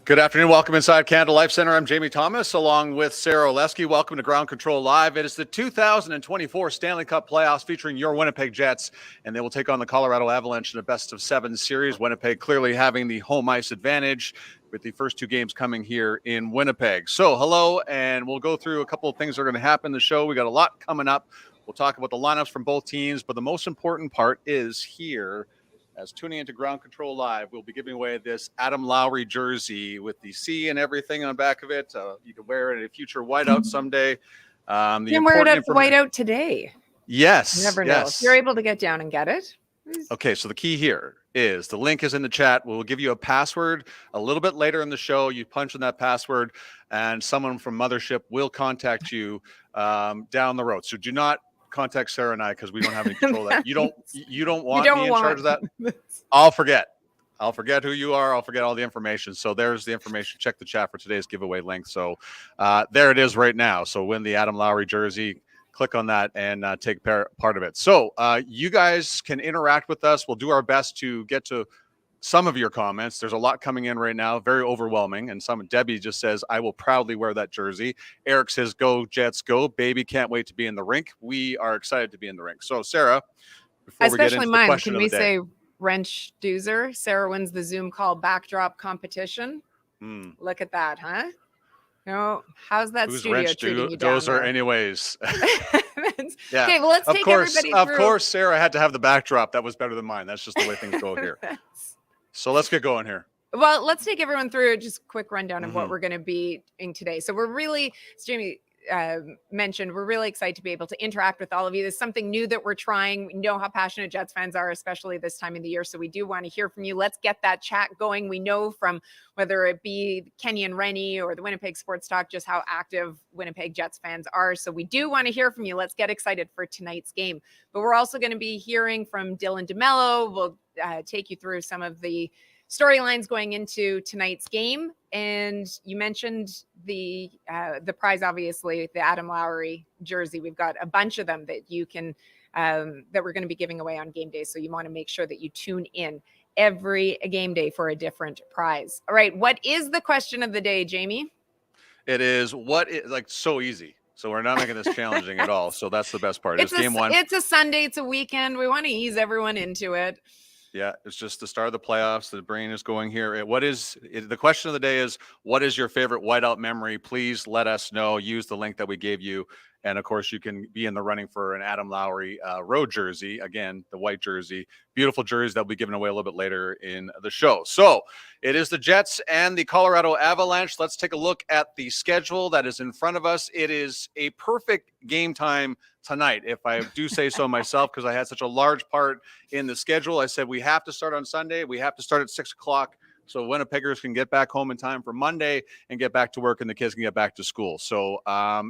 Good afternoon. Welcome inside Canada Life Center. I'm Jamie Thomas along with Sara Orlesky. Welcome to Ground Control Live. It is the 2024 Stanley Cup Playoffs featuring your Winnipeg Jets, and they will take on the Colorado Avalanche in a best-of-7 series. Winnipeg clearly having the home ice advantage with the first two games coming here in Winnipeg. So hello, and we'll go through a couple of things that are going to happen in the show. We got a lot coming up. We'll talk about the lineups from both teams, but the most important part is here. As tuning into Ground Control Live, we'll be giving away this Adam Lowry jersey with the C and everything on the back of it. You can wear it in a future whiteout someday. You can wear it at whiteout today. Yes. You never know. If you're able to get down and get it. Okay, so the key here is the link is in the chat. We'll give you a password a little bit later in the show. You punch in that password, and someone from Mothership will contact you down the road. So do not contact Sara and I because we don't have any control of that. You don't want me in charge of that. I'll forget who you are. I'll forget all the information. So there's the information. Check the chat for today's giveaway link. So there it is right now. So win the Adam Lowry jersey. Click on that and take part of it. So you guys can interact with us. We'll do our best to get to some of your comments. There's a lot coming in right now, very overwhelming. And Debbie just says, I will proudly wear that jersey. Eric says, go Jets, go. Baby, can't wait to be in the rink. We are excited to be in the rink. So Sara, before we get into the question of the day. Can we say wrench doozer? Sara wins the Zoom call backdrop competition. Look at that, huh? No, how's that studio treating you down there? Anyways. Yeah. Okay, well, let's take everybody through. Of course, Sara had to have the backdrop. That was better than mine. That's just the way things go here. So let's get going here. Well, let's take everyone through just a quick rundown of what we're going to be doing today. So we're really, as Jamie mentioned, we're really excited to be able to interact with all of you. There's something new that we're trying. We know how passionate Jets fans are, especially this time of the year. So we do want to hear from you. Let's get that chat going. We know from whether it be Kenny and Rennie or the Winnipeg Sports Talk, just how active Winnipeg Jets fans are. So we do want to hear from you. Let's get excited for tonight's game. But we're also going to be hearing from Dylan DeMelo. We'll take you through some of the storylines going into tonight's game. And you mentioned the prize, obviously, the Adam Lowry jersey. We've got a bunch of them that you can that we're going to be giving away on game day. So you want to make sure that you tune in every game day for a different prize. All right. What is the question of the day, Jamie? It is so easy. So we're not making this challenging at all. So that's the best part. It's game one. It's a Sunday. It's a weekend. We want to ease everyone into it. Yeah, it's just the start of the playoffs. The brain is going here. The question of the day is, what is your favorite whiteout memory? Please let us know. Use the link that we gave you. And, of course, you can be in the running for an Adam Lowry road jersey. Again, the white jersey. Beautiful jersey that will be given away a little bit later in the show. So it is the Jets and the Colorado Avalanche. Let's take a look at the schedule that is in front of us. It is a perfect game time tonight, if I do say so myself, because I had such a large part in the schedule. I said we have to start on Sunday. We have to start at 6 o'clock so Winnipeggers can get back home in time for Monday and get back to work and the kids can get back to school. So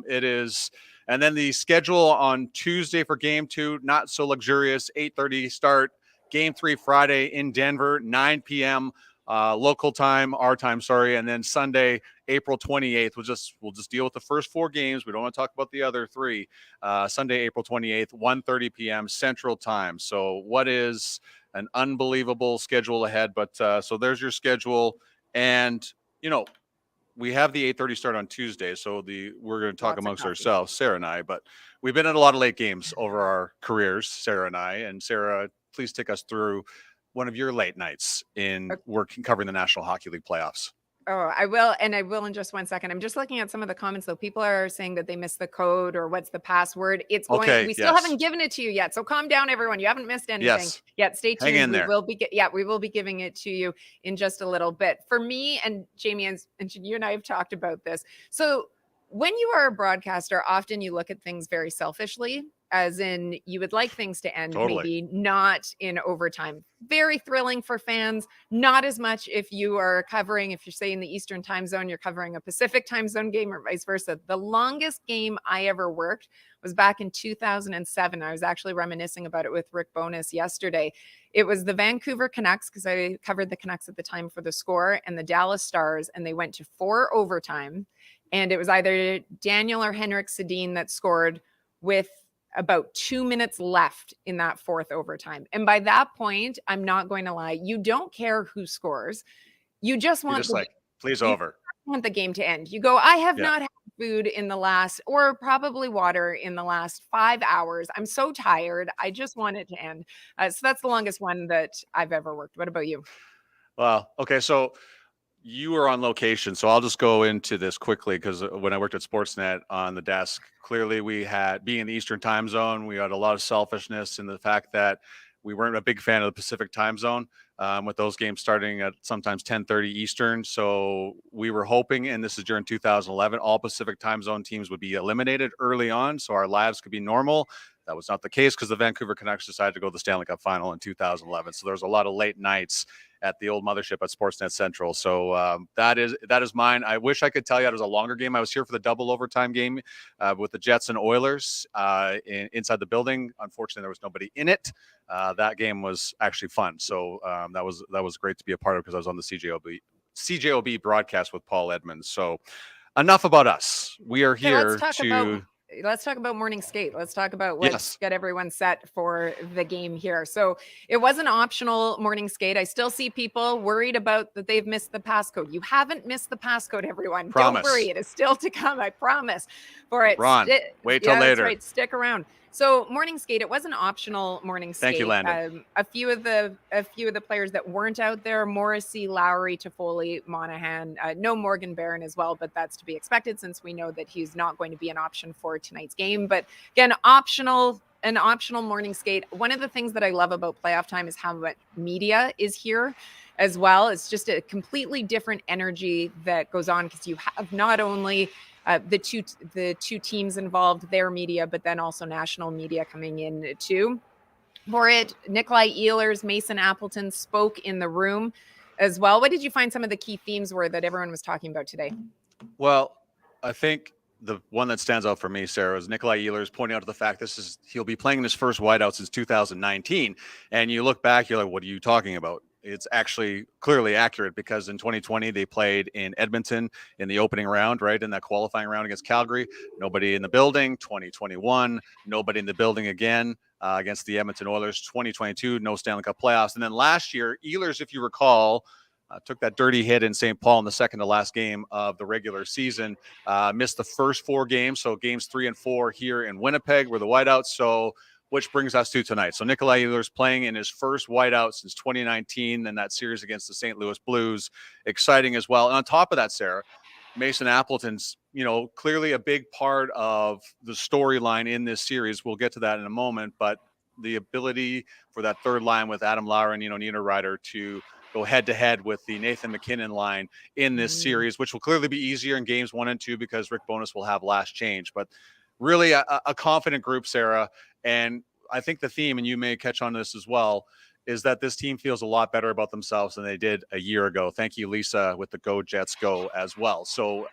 it is. And then the schedule on Tuesday for game 2, not so luxurious, 8:30 start. Game 3 Friday in Denver, 9 p.m. Local time, our time, sorry. And then Sunday, April 28th. We'll just deal with the first 4 games. We don't want to talk about the other 3. Sunday, April 28th, 1:30 p.m. Central Time. So what is an unbelievable schedule ahead? But so there's your schedule. And, we have the 8:30 start on Tuesday. So we're going to talk amongst ourselves, Sara and I. But we've been in a lot of late games over our careers, Sara and I. And Sara, please take us through one of your late nights in working covering the National Hockey League playoffs. Oh, I will. And I will in just one second. I'm just looking at some of the comments, though. People are saying that they missed the code or what's the password. It's going, okay, we still haven't given it to you yet. So calm down, everyone. You haven't missed anything yet. Stay tuned. Hang in there. We will be giving it to you in just a little bit. For me and Jamie, and you and I have talked about this. So when you are a broadcaster, often you look at things very selfishly, as in you would like things to end maybe not in overtime. Very thrilling for fans. Not as much if you are covering, if you're say in the Eastern time zone, you're covering a Pacific time zone game or vice versa. The longest game I ever worked was back in 2007. I was actually reminiscing about it with Rick Bowness yesterday. It was the Vancouver Canucks, because I covered the Canucks at the time for the Score, and the Dallas Stars, and they went to 4 overtime. And it was either Daniel or Henrik Sedin that scored with about 2 minutes left in that 4th overtime. And by that point, I'm not going to lie, you don't care who scores. You just want Please You over. want the game to end. You go, I have Yeah. not had food in the last, or probably water in the last 5 hours. I'm so tired. I just want it to end. So that's the longest one that I've ever worked. What about you? Well, okay, so you were on location, so I'll just go into this quickly because when I worked at Sportsnet on the desk, clearly we had, being in the Eastern time zone, we had a lot of selfishness in the fact that we weren't a big fan of the Pacific time zone, with those games starting at sometimes 10:30 Eastern. So we were hoping, and this is during 2011, all Pacific time zone teams would be eliminated early on so our lives could be normal. That was not the case because the Vancouver Canucks decided to go to the Stanley Cup final in 2011. So there's a lot of late nights at the old mothership at Sportsnet Central. So that is mine. I wish I could tell you it was a longer game. I was here for the double overtime game with the Jets and Oilers inside the building. Unfortunately, there was nobody in it. That game was actually fun. So that was great to be a part of because I was on the CJOB broadcast with Paul Edmonds. So enough about us. We are Okay, here to. let's talk about morning skate. Let's talk about what Yes. got everyone set for the game here. So it was an optional morning skate. I still see people worried about that they've missed the passcode. You haven't missed the passcode, everyone. Promise. Don't worry, it is still to come. I promise. For it, Ron, wait till yeah, later. That's right. Stick around. So morning skate, it was an optional morning skate. Thank you, Landon. A few of the players that weren't out there: Morrissey, Lowry, Toffoli, Monahan. No Morgan Barron as well, but that's to be expected since we know that he's not going to be an option for tonight's game. But again, an optional morning skate. One of the things that I love about playoff time is how much media is here as well. It's just a completely different energy that goes on because you have not only the two teams involved, their media, but then also national media coming in too. For it, Nikolai Ehlers, Mason Appleton spoke in the room as well. What did you find some of the key themes were that everyone was talking about today? Well, I think the one that stands out for me, Sarah, is Nikolai Ehlers pointing out to the fact he'll be playing in his first whiteout since 2019. And you look back, you're like, what are you talking about? It's actually clearly accurate because in 2020, they played in Edmonton in the opening round, right? In that qualifying round against Calgary. Nobody in the building. 2021, nobody in the building again against the Edmonton Oilers. 2022, no Stanley Cup playoffs. And then last year, Ehlers, if you recall, took that dirty hit in St. Paul in the second to last game of the regular season. Missed the first 4 games. So games 3 and 4 here in Winnipeg were the whiteouts. So which brings us to tonight. So Nikolai Ehlers playing in his first whiteout since 2019 and that series against the St. Louis Blues. Exciting as well. And on top of that, Sarah, Mason Appleton's, clearly a big part of the storyline in this series. We'll get to that in a moment, but the ability for that third line with Adam Lowry and Niederreiter to go head to head with the Nathan MacKinnon line in this series, which will clearly be easier in games 1 and 2 because Rick Bowness will have last change. But really a confident group, Sarah. And I think the theme, and you may catch on this as well, is that this team feels a lot better about themselves than they did a year ago. Thank you, Lisa, with the Go Jets Go as well. So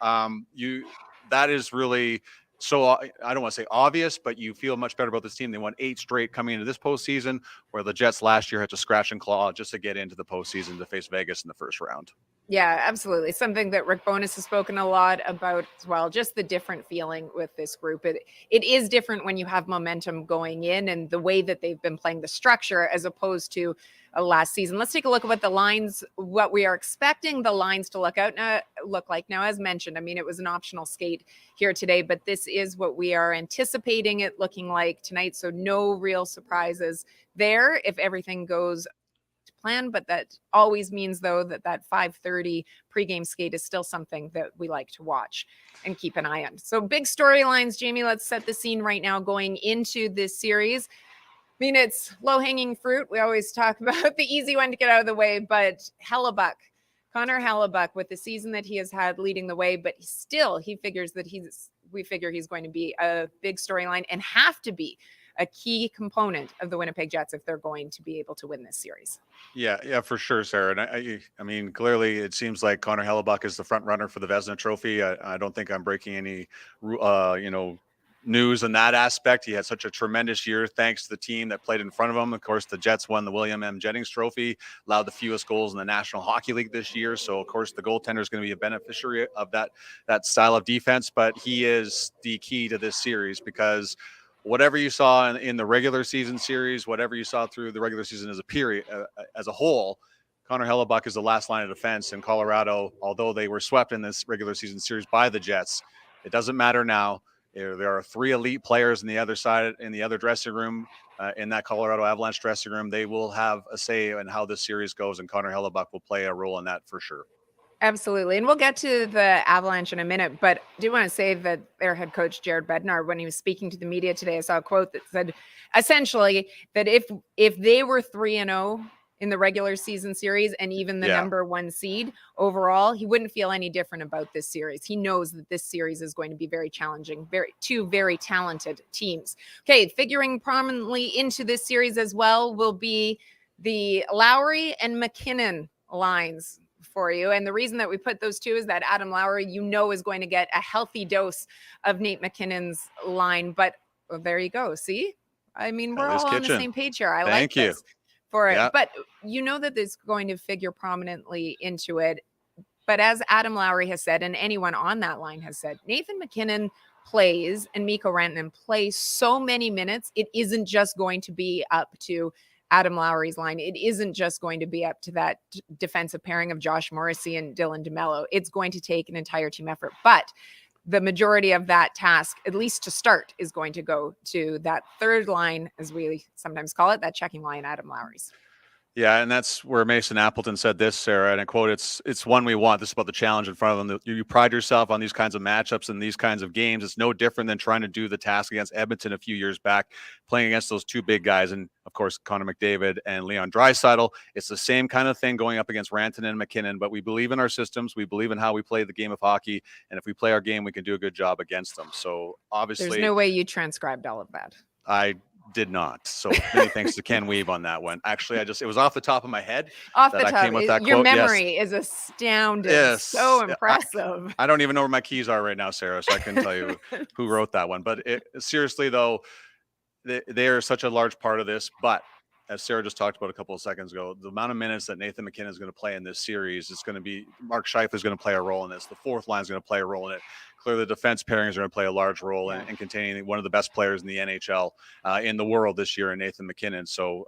that is really so, I don't want to say obvious, but you feel much better about this team. They won 8 straight coming into this postseason, where the Jets last year had to scratch and claw just to get into the postseason to face Vegas in the first round. Yeah, absolutely. Something that Rick Bowness has spoken a lot about as well, just the different feeling with this group. It is different when you have momentum going in and the way that they've been playing the structure as opposed to last season. Let's take a look at what we are expecting the lines to look like. Now, as mentioned, I mean, it was an optional skate here today, but this is what we are anticipating it looking like tonight. So no real surprises there if everything goes plan, but that always means though that 5:30 pregame skate is still something that we like to watch and keep an eye on. So big storylines, Jamie, let's set the scene right now going into this series. I mean, it's low-hanging fruit. We always talk about the easy one to get out of the way, but Hellebuyck, Connor Hellebuyck, with the season that he has had leading the way, but we figure he's going to be a big storyline and have to be a key component of the Winnipeg Jets if they're going to be able to win this series. Yeah, for sure, Sarah. And I mean, clearly it seems like Connor Hellebuyck is the front runner for the Vezina Trophy. I don't think I'm breaking any, news in that aspect. He had such a tremendous year thanks to the team that played in front of him. Of course, the Jets won the William M. Jennings Trophy, allowed the fewest goals in the National Hockey League this year. So, of course, the goaltender is going to be a beneficiary of that style of defense. But he is the key to this series because whatever you saw in the regular season series, whatever you saw through the regular season as a period, as a whole, Connor Hellebuyck is the last line of defense in Colorado. Although they were swept in this regular season series by the Jets, it doesn't matter now. There are 3 elite players in the other side, in the other dressing room, in that Colorado Avalanche dressing room. They will have a say in how this series goes, and Connor Hellebuyck will play a role in that for sure. Absolutely. And we'll get to the Avalanche in a minute, but I do want to say that their head coach, Jared Bednar, when he was speaking to the media today, I saw a quote that said essentially that if they were 3-0 in the regular season series and even the number 1 seed overall, he wouldn't feel any different about this series. He knows that this series is going to be very challenging, two very talented teams. Okay, figuring prominently into this series as well will be the Lowry and MacKinnon lines for you. And the reason that we put those 2 is that Adam Lowry, is going to get a healthy dose of Nate MacKinnon's line. But there you go. See, I mean, we're all on the same page here. I like this for it. But that it's going to figure prominently into it. But as Adam Lowry has said, and anyone on that line has said, Nathan MacKinnon plays and Mikko Rantanen play so many minutes. It isn't just going to be up to Adam Lowry's line. It isn't just going to be up to that defensive pairing of Josh Morrissey and Dylan DeMelo. It's going to take an entire team effort. But the majority of that task, at least to start, is going to go to that third line, as we sometimes call it, that checking line, Adam Lowry's. Yeah, and that's where Mason Appleton said this, Sarah, and I quote, it's one we want. This is about the challenge in front of them. You pride yourself on these kinds of matchups and these kinds of games. It's no different than trying to do the task against Edmonton a few years back, playing against those 2 big guys, and of course, Connor McDavid and Leon Draisaitl. It's the same kind of thing going up against Rantanen and MacKinnon, but we believe in our systems. We believe in how we play the game of hockey, and if we play our game, we can do a good job against them. So obviously, there's no way you transcribed all of that. I did not. So many thanks to Ken Weave on that one. Actually, it was off the top of my head. Off the top, I came with that your quote. Memory is astounding. Yes. So impressive. I don't even know where my keys are right now, Sarah, so I couldn't tell you who wrote that one. But seriously, though, they are such a large part of this. But as Sarah just talked about a couple of seconds ago, the amount of minutes that Nathan MacKinnon is going to play in this series is going to be Mark Scheifele is going to play a role in this. The fourth line is going to play a role in it. Clearly, the defense pairings are going to play a large role in containing one of the best players in the NHL in the world this year, in Nathan MacKinnon. So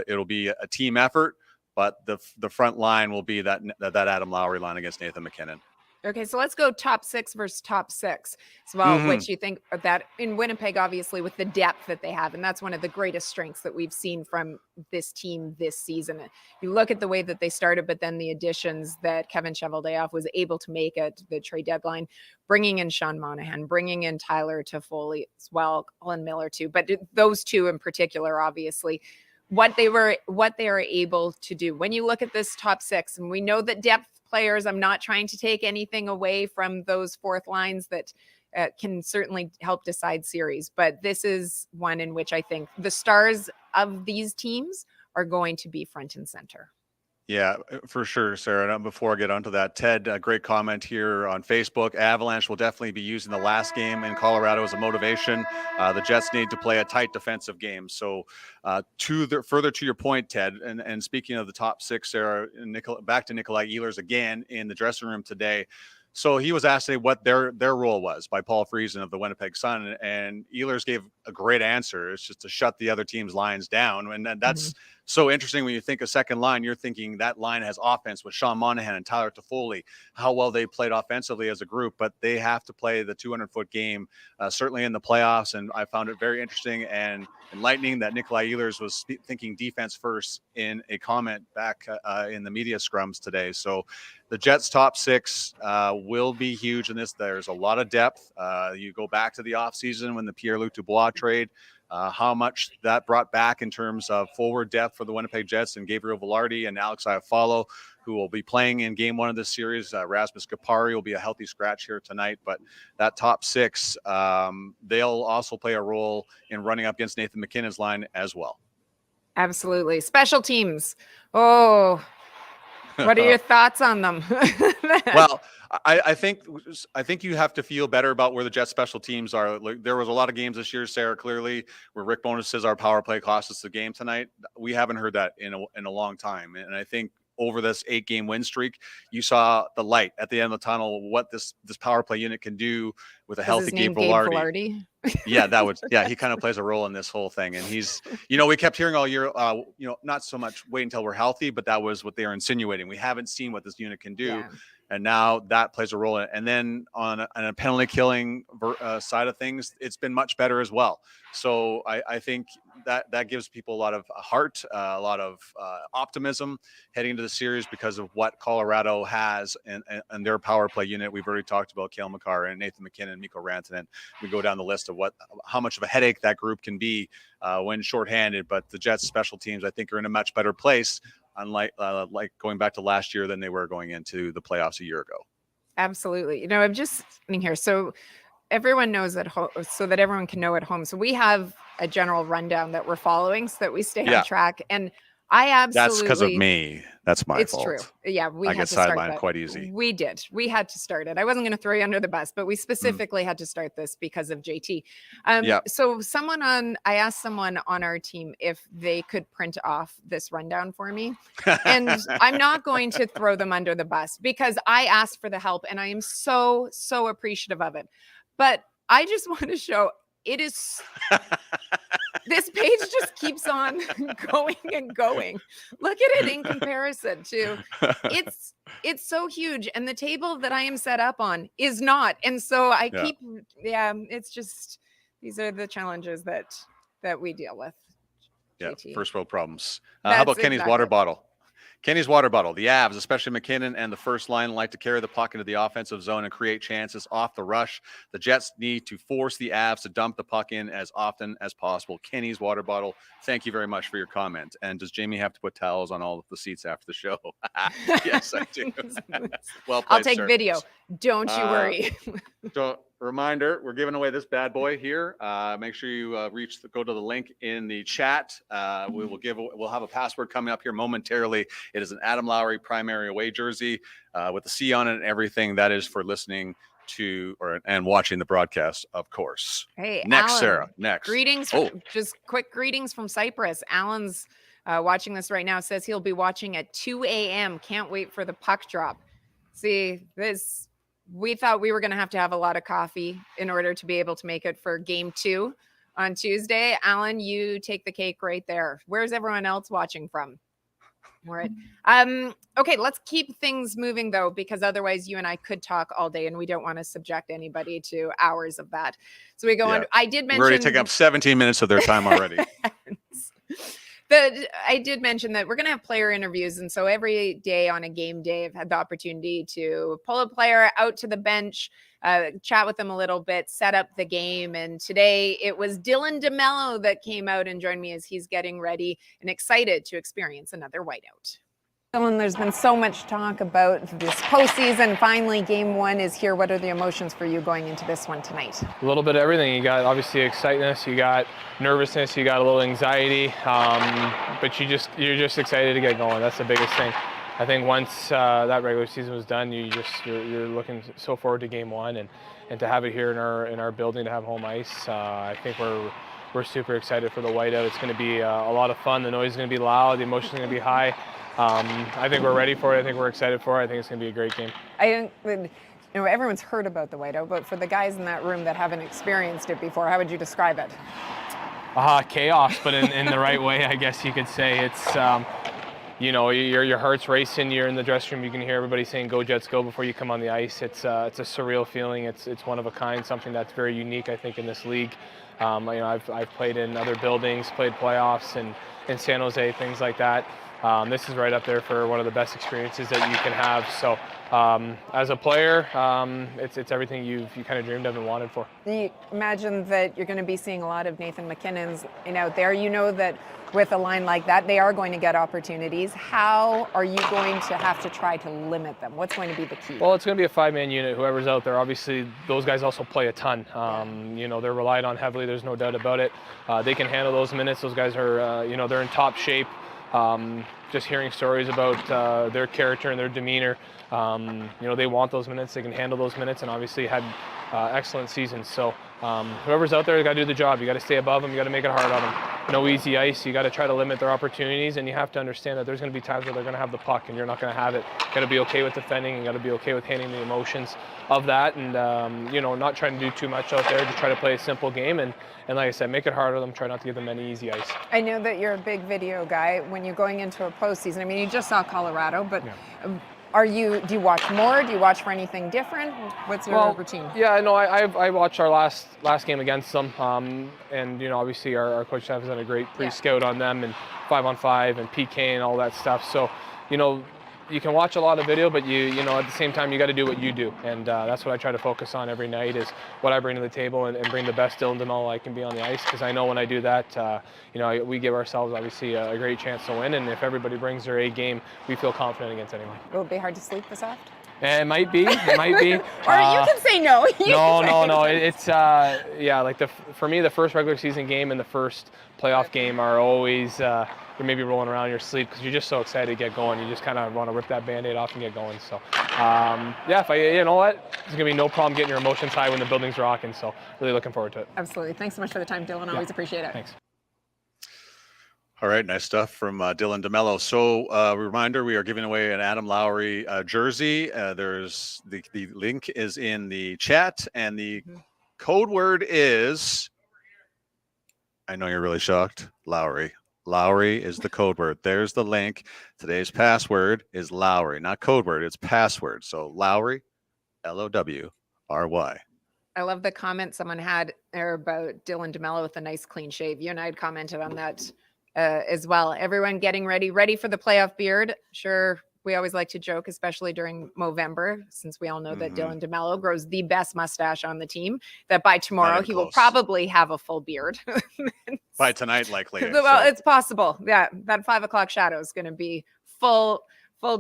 it'll be a team effort, but the front line will be that Adam Lowry line against Nathan MacKinnon. Okay, so let's go top 6 versus top 6 as well, which you think of that in Winnipeg, obviously, with the depth that they have. And that's one of the greatest strengths that we've seen from this team this season. You look at the way that they started, but then the additions that Kevin Cheveldayoff was able to make at the trade deadline, bringing in Sean Monahan, bringing in Tyler Toffoli as well, Colin Miller too. But those 2 in particular, obviously, what they are able to do. When you look at this top 6, and we know that depth players, I'm not trying to take anything away from those fourth lines that can certainly help decide series, but this is one in which I think the stars of these teams are going to be front and center. Yeah, for sure, Sarah. And before I get onto that, Ted, a great comment here on Facebook. Avalanche will definitely be using the last game in Colorado as a motivation. The Jets need to play a tight defensive game. So further to your point, Ted, and speaking of the top 6, Sarah, back to Nikolai Ehlers again in the dressing room today. So he was asked what their role was by Paul Friesen of the Winnipeg Sun, and Ehlers gave a great answer. It's just to shut the other team's lines down, and that's so interesting. When you think a second line, you're thinking that line has offense with Sean Monahan and Tyler Toffoli, how well they played offensively as a group, but they have to play the 200-foot game, certainly in the playoffs. And I found it very interesting and enlightening that Nikolai Ehlers was thinking defense first in a comment back in the media scrums today. So the Jets' top 6 will be huge in this. There's a lot of depth. You go back to the offseason when the Pierre-Luc Dubois trade, how much that brought back in terms of forward depth for the Winnipeg Jets, and Gabriel Velarde and Alex Iafallo, who will be playing in game 1 of this series. Rasmus Kupari will be a healthy scratch here tonight, but that top 6, they'll also play a role in running up against Nathan MacKinnon's line as well. Absolutely. Special teams. Oh, what are your thoughts on them? Well, I think you have to feel better about where the Jets special teams are. Like, there was a lot of games this year, Sarah, clearly, where Rick Bowness says our power play cost us the game tonight. We haven't heard that in a long time. And I think over this 8-game win streak, you saw the light at the end of the tunnel, what this power play unit can do with a healthy Gabe Vilardi. He kind of plays a role in this whole thing. And he's, we kept hearing all year, not so much wait until we're healthy, but that was what they were insinuating. We haven't seen what this unit can do. Yeah. And now that plays a role in it. And then on a penalty killing side of things, it's been much better as well. So I think that gives people a lot of heart, a lot of optimism heading into the series because of what Colorado has and their power play unit. We've already talked about Cale Makar and Nathan MacKinnon, Mikko Rantanen. We go down the list of how much of a headache that group can be when shorthanded. But the Jets special teams, I think, are in a much better place, unlike like going back to last year than they were going into the playoffs a year ago. Absolutely. I'm just sitting here. So everyone knows at home, so that everyone can know at home. So we have a general rundown that we're following so that we stay on track. And I absolutely. That's because of me. That's my fault. It's true. Yeah. I get sidelined quite easy. We did. We had to start it. I wasn't going to throw you under the bus, but we specifically had to start this because of JT. So I asked someone on our team if they could print off this rundown for me. And I'm not going to throw them under the bus because I asked for the help and I am so, so appreciative of it. But I just want to show it is. This page just keeps on going and going. Look at it in comparison to it's so huge. And the table that I am set up on is not. And so it's just, these are the challenges that we deal with. Yeah. JT. First world problems. How about Kenny's water bottle? Kenny's water bottle. The Avs, especially MacKinnon and the first line, like to carry the puck into the offensive zone and create chances off the rush. The Jets need to force the Avs to dump the puck in as often as possible. Kenny's water bottle. Thank you very much for your comment. And does Jamie have to put towels on all of the seats after the show? Yes, I do. Well played, I'll take video. Don't you worry. So reminder, we're giving away this bad boy here. Make sure you go to the link in the chat. We'll have a password coming up here momentarily. It is an Adam Lowry primary away jersey with the C on it and everything. That is for listening to and watching the broadcast, of course. Hey, next, Alan, Sarah. Next. Greetings. Just quick greetings from Cyprus. Alan's watching this right now. Says he'll be watching at 2 a.m. Can't wait for the puck drop. See, we thought we were going to have a lot of coffee in order to be able to make it for game 2 on Tuesday. Alan, you take the cake right there. Where's everyone else watching from? All right. Okay, let's keep things moving though, because otherwise you and I could talk all day and we don't want to subject anybody to hours of that. So we go on. I did mention. We're already taking up 17 minutes of their time already. I did mention that we're going to have player interviews. And so every day on a game day, I've had the opportunity to pull a player out to the bench, chat with them a little bit, set up the game. And today it was DeMelo that came out and joined me as he's getting ready and excited to experience another whiteout. And there's been so much talk about this postseason. Finally, game 1 is here. What are the emotions for you going into this one tonight? A little bit of everything. You got obviously excitement, you got nervousness, you got a little anxiety, but you're just excited to get going. That's the biggest thing. I think once that regular season was done, you're looking so forward to game 1 and to have it here in our building, to have home ice. I think we're super excited for the whiteout. It's going to be a lot of fun. The noise is going to be loud. The emotion is going to be high. I think we're ready for it. I think we're excited for it. I think it's going to be a great game. I think everyone's heard about the whiteout, but for the guys in that room that haven't experienced it before, how would you describe it? Chaos, but in the right way, I guess you could say. It's your heart's racing. You're in the dressing room. You can hear everybody saying "Go Jets, go" before you come on the ice. It's a surreal feeling. It's one of a kind. Something that's very unique, I think, in this league. I've played in other buildings, played playoffs in San Jose, things like that. This is right up there for one of the best experiences that you can have. So as a player, it's everything you kind of dreamed of and wanted for. You imagine that you're going to be seeing a lot of Nathan MacKinnon's out there. You know that with a line like that, they are going to get opportunities. How are you going to have to try to limit them? What's going to be the key? Well, it's going to be a 5-man unit, whoever's out there. Obviously, those guys also play a ton. They're relied on heavily. There's no doubt about it. They can handle those minutes. Those guys are, they're in top shape. Just hearing stories about their character and their demeanor, they want those minutes, they can handle those minutes, and obviously had excellent seasons. So whoever's out there, you got to do the job. You got to stay above them. You got to make it hard on them. no easy ice. You got to try to limit their opportunities, and you have to understand that there's going to be times where they're going to have the puck and you're not going to have it. Got to be okay with defending, and got to be okay with handling the emotions of that, and you know, not trying to do too much out there. Just try to play a simple game, and like I said, make it hard on them. Try not to give them any easy ice. I know that you're a big video guy when you're going into a postseason. I mean, you just saw Colorado, but do you watch more? Do you watch for anything different? What's your routine? Yeah, no, I watched our last game against them, and you know, obviously our coach staff has done a great pre-scout on them, and 5-on-5 and PK and all that stuff. So, you know, you can watch a lot of video, but you know, at the same time, you got to do what you do, and that's what I try to focus on every night, is what I bring to the table, and bring the best Dylan DeMelo I can be on the ice, because I know when I do that, you know, we give ourselves obviously a great chance to win, and if everybody brings their A game, we feel confident against anyone. Will it be hard to sleep this afternoon? It might be. It might be. Or you can say no. No. It's yeah. Like for me, the first regular season game and the first playoff game are always you're maybe rolling around in your sleep because you're just so excited to get going. You just kind of want to rip that Band-Aid off and get going. So yeah, you know what, there's gonna be no problem getting your emotions high when the building's rocking. So really looking forward to it. Absolutely. Thanks so much for the time, Dylan. Always appreciate it. Thanks. All right, nice stuff from Dylan DeMelo. So, reminder: we are giving away an Adam Lowry jersey. There's the link is in the chat, and the code word is. I know you're really shocked, Lowry. Lowry is the code word. There's the link. Today's password is Lowry, not code word. It's password. So Lowry, Lowry. I love the comment someone had there about Dylan DeMelo with a nice clean shave. You and I had commented on that. As well. Everyone getting ready for the playoff beard. Sure, we always like to joke, especially during Movember, since we all know that Dylan DeMelo grows the best mustache on the team, that by tomorrow he will probably have a full beard. By tonight, likely. Well, it's possible. Yeah, that 5 o'clock shadow is going to be full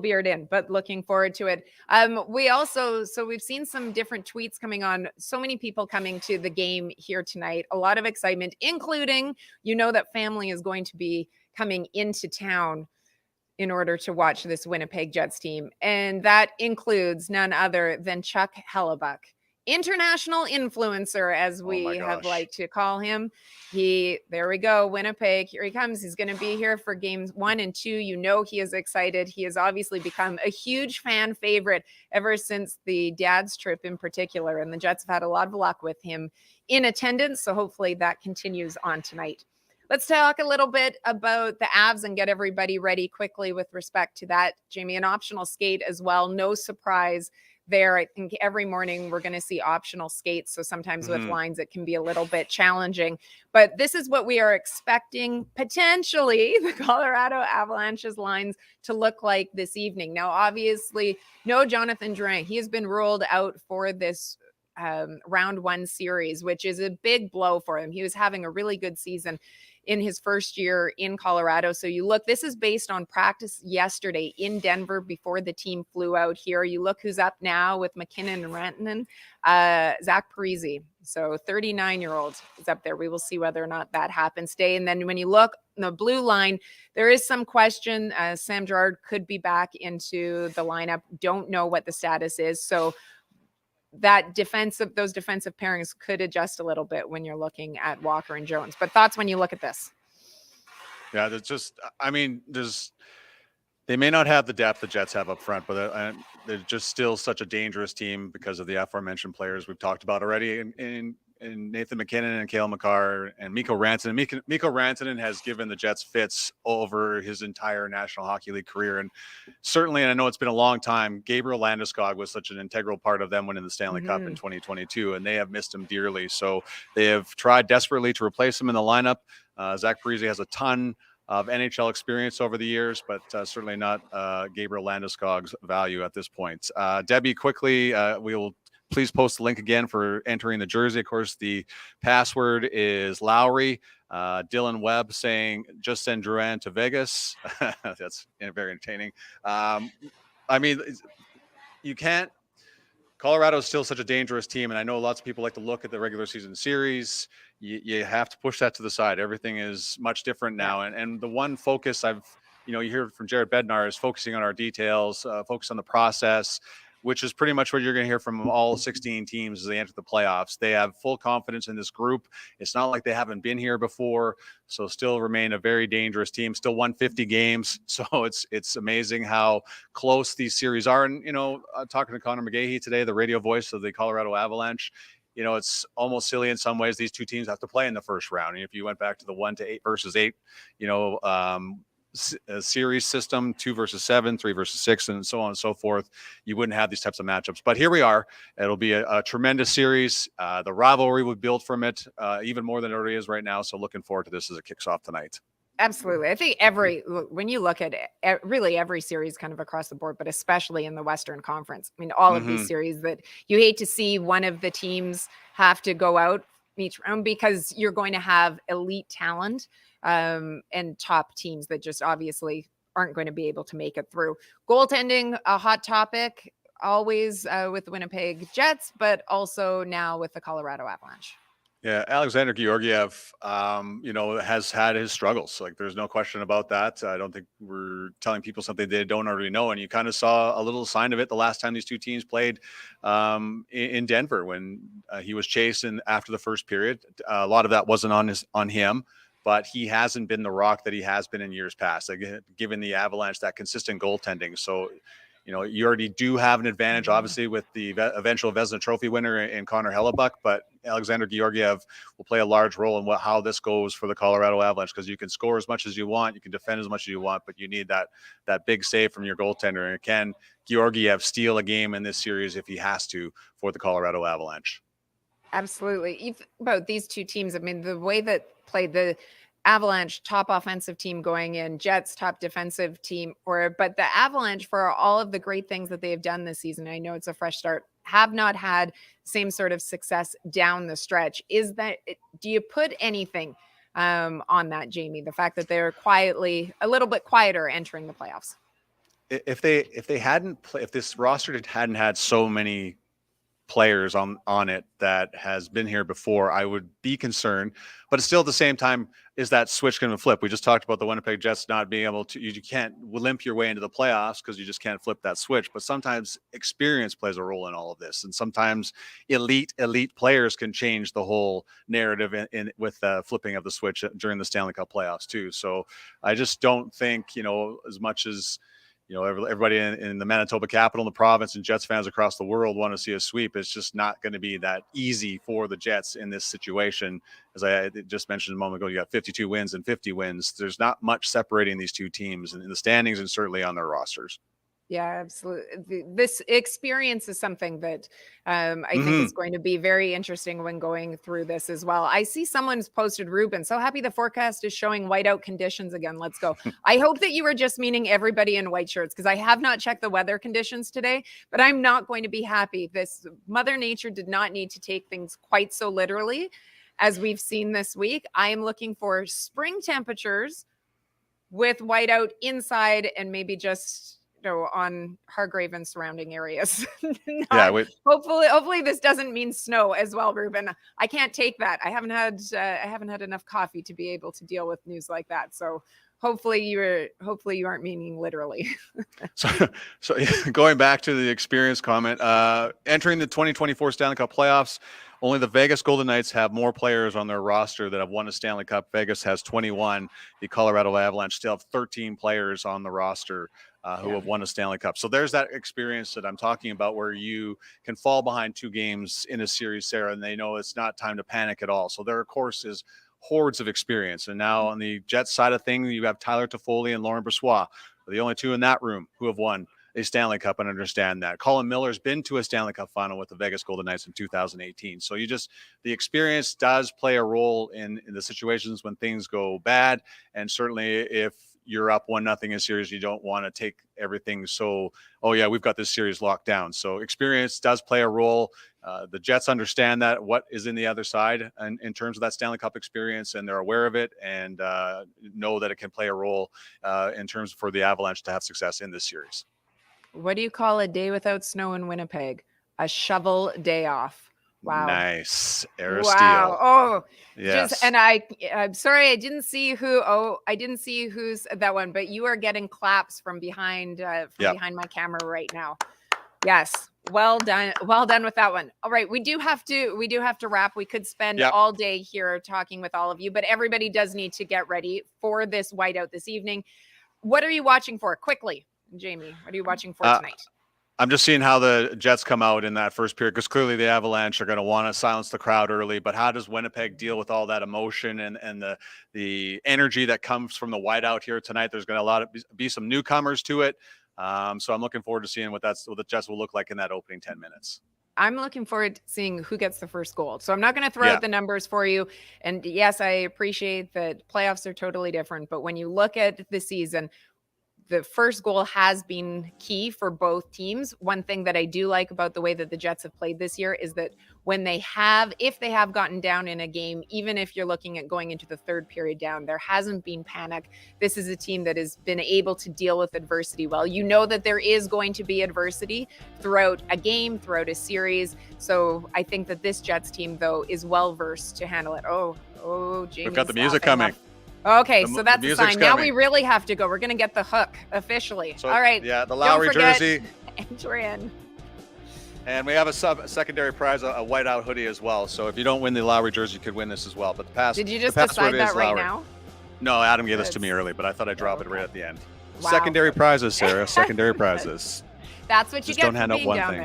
beard in, but looking forward to it. We've seen some different tweets coming on. So many people coming to the game here tonight. A lot of excitement, including, you know, that family is going to be coming into town in order to watch this Winnipeg Jets team. And that includes none other than Chuck Hellebuyck, international influencer, as we have liked to call him. There we go, Winnipeg, here he comes. He's going to be here for games 1 and 2. You know, he is excited. He has obviously become a huge fan favorite ever since the dad's trip in particular, and the Jets have had a lot of luck with him in attendance, so hopefully that continues on tonight. Let's talk a little bit about the Avs and get everybody ready quickly with respect to that. Jamie, an optional skate as well. No surprise there. I think every morning we're going to see optional skates. So sometimes with lines, it can be a little bit challenging. But this is what we are expecting potentially the Colorado Avalanche's lines to look like this evening. Now, obviously, no Jonathan Drouin. He has been ruled out for this round 1 series, which is a big blow for him. He was having a really good season in his first year in Colorado. So you look, this is based on practice yesterday in Denver before the team flew out here. You look who's up now with MacKinnon and Rantanen, Zach Parise. So 39-year-old is up there. We will see whether or not that happens today. And then when you look in the blue line, there is some question. Sam Girard could be back into the lineup. Don't know what the status is. So those defensive pairings could adjust a little bit when you're looking at Walker and Jones. But thoughts when you look at this? Yeah, there's just, I mean, they may not have the depth the Jets have up front, but they're just still such a dangerous team because of the aforementioned players we've talked about already in Nathan MacKinnon and Cale Makar and Mikko Rantanen. Mikko Rantanen has given the Jets fits over his entire National Hockey League career. And certainly, and I know it's been a long time, Gabriel Landeskog was such an integral part of them winning the Stanley Cup in 2022, and they have missed him dearly. So they have tried desperately to replace him in the lineup. Zach Parise has a ton of NHL experience over the years, but certainly not Gabriel Landeskog's value at this point. Debbie, quickly, we will please post the link again for entering the jersey. Of course, the password is Lowry. Dylan Webb saying, just send Drouin to Vegas. That's very entertaining. I mean, you can't. Colorado is still such a dangerous team, and I know lots of people like to look at the regular season series. You have to push that to the side. Everything is much different now, and the one focus you hear from Jared Bednar is focusing on our details, focus on the process. which is pretty much what you're going to hear from all 16 teams as they enter the playoffs. They have full confidence in this group. It's not like they haven't been here before, so still remain a very dangerous team. Still won 50 games, so it's amazing how close these series are. And talking to Connor McGahey today, the radio voice of the Colorado Avalanche, it's almost silly in some ways. These two teams have to play in the first round. And if you went back to the 1-8 versus 8, a series system, 2 versus 7, 3 versus 6, and so on and so forth, you wouldn't have these types of matchups. But here we are. It'll be a tremendous series. The rivalry would build from it even more than it already is right now. So looking forward to this as it kicks off tonight. Absolutely. I think when you look at it, really every series kind of across the board, but especially in the Western Conference, I mean, all of these series that you hate to see one of the teams have to go out each round because you're going to have elite talent and top teams that just obviously aren't going to be able to make it through. Goaltending, a hot topic always with the Winnipeg Jets, but also now with the Colorado Avalanche. Yeah, Alexander Georgiev, has had his struggles. Like, there's no question about that. I don't think we're telling people something they don't already know. And you kind of saw a little sign of it the last time these two teams played in Denver when he was chasing after the first period. A lot of that wasn't on him, but he hasn't been the rock that he has been in years past, given the Avalanche that consistent goaltending. So, you already do have an advantage, obviously, with the eventual Vezina Trophy winner in Connor Hellebuyck, but Alexander Georgiev will play a large role in how this goes for the Colorado Avalanche, because you can score as much as you want, you can defend as much as you want, but you need that big save from your goaltender. And can Georgiev steal a game in this series if he has to for the Colorado Avalanche? Absolutely. About these two teams, I mean, the way that played the Avalanche top offensive team going in, Jets top defensive team, but the Avalanche, for all of the great things that they have done this season, I know it's a fresh start, have not had same sort of success down the stretch. Do you put anything on that, Jamie? The fact that they're a little bit quieter entering the playoffs. If this roster hadn't had so many players on it that has been here before, I would be concerned. But still, at the same time, is that switch going to flip? We just talked about the Winnipeg Jets not being able to, you can't limp your way into the playoffs because you just can't flip that switch. But sometimes experience plays a role in all of this. And sometimes elite players can change the whole narrative with flipping of the switch during the Stanley Cup playoffs too. So I just don't think, as much as everybody in the Manitoba capital, and the province, and Jets fans across the world want to see a sweep, it's just not going to be that easy for the Jets in this situation. As I just mentioned a moment ago, you got 52 wins and 50 wins. There's not much separating these two teams in the standings and certainly on their rosters. Yeah, absolutely. This experience is something that I think is going to be very interesting when going through this as well. I see someone's posted, Ruben, so happy the forecast is showing whiteout conditions again. Let's go. I hope that you were just meaning everybody in white shirts, because I have not checked the weather conditions today, but I'm not going to be happy. This Mother Nature did not need to take things quite so literally as we've seen this week. I am looking for spring temperatures with whiteout inside and maybe just on Hargrave and surrounding areas. Hopefully this doesn't mean snow as well, Ruben. I can't take that. I haven't had enough coffee to be able to deal with news like that. So hopefully you aren't meaning literally. so going back to the experience comment, entering the 2024 Stanley Cup playoffs, only the Vegas Golden Knights have more players on their roster that have won a Stanley Cup. Vegas has 21. The Colorado Avalanche still have 13 players on the roster who have won a Stanley Cup. So there's that experience that I'm talking about, where you can fall behind 2 games in a series, Sarah, and they know it's not time to panic at all. So there, of course, is hordes of experience. And now on the Jets side of things, you have Tyler Toffoli and Laurent Brossoit, the only 2 in that room who have won a Stanley Cup and understand that. Colin Miller's been to a Stanley Cup final with the Vegas Golden Knights in 2018. So the experience does play a role in the situations when things go bad. And certainly if you're up 1-0 in a series, you don't want to take everything so, oh yeah, we've got this series locked down. So experience does play a role. The Jets understand that, what is in the other side and in terms of that Stanley Cup experience, and they're aware of it and know that it can play a role in terms for the Avalanche to have success in this series. What do you call a day without snow in Winnipeg? A shovel day off. Wow. Nice. Aristeel. Wow. Oh, yes. I'm sorry, I didn't see who's that one, but you are getting claps from behind my camera right now. Yes. Well done. Well done with that one. All right. We do have to wrap. We could spend all day here talking with all of you, but everybody does need to get ready for this whiteout this evening. What are you watching for? Quickly, Jamie, what are you watching for tonight? I'm just seeing how the Jets come out in that first period, because clearly the Avalanche are going to want to silence the crowd early. But how does Winnipeg deal with all that emotion and the energy that comes from the whiteout here tonight? There's going to be some newcomers to it. So I'm looking forward to seeing what the Jets will look like in that opening 10 minutes. I'm looking forward to seeing who gets the first goal. So I'm not going to throw out the numbers for you. And yes, I appreciate that playoffs are totally different. But when you look at the season, the first goal has been key for both teams. One thing that I do like about the way that the Jets have played this year is that if they have gotten down in a game, even if you're looking at going into the third period down, there hasn't been panic. This is a team that has been able to deal with adversity well. You know that there is going to be adversity throughout a game, throughout a series. So I think that this Jets team, though, is well versed to handle it. Oh, Jamie's We've got the music coming. Okay, so that's a sign. Coming. Now we really have to go. We're going to get the hook officially. So, all right. Yeah, the Lowry jersey. Enter in. And we have a secondary prize, a whiteout hoodie as well. So if you don't win the Lowry jersey, you could win this as well. But Did you just decide that right now? No, Adam gave this to me early, but I thought I'd drop it right at the end. Wow. Secondary prizes, Sarah. Secondary prizes. That's what you Just get don't hand for out being one down thing.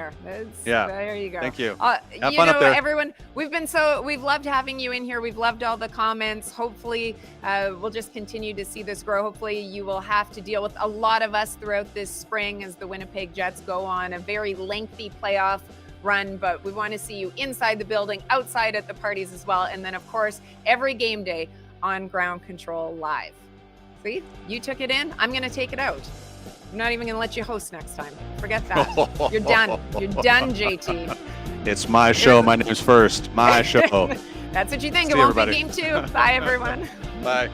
there. There you go. Thank you. Have fun up there. Everyone, we've loved having you in here. We've loved all the comments. Hopefully, we'll just continue to see this grow. Hopefully, you will have to deal with a lot of us throughout this spring as the Winnipeg Jets go on a very lengthy playoff run, but we want to see you inside the building, outside at the parties as well. And then, of course, every game day on Ground Control Live. See, you took it in. I'm going to take it out. I'm not even going to let you host next time. Forget that. You're done. You're done, JT. It's my show. My name's first. My show. That's what you think. See It won't everybody. be game 2. Bye, everyone. Bye.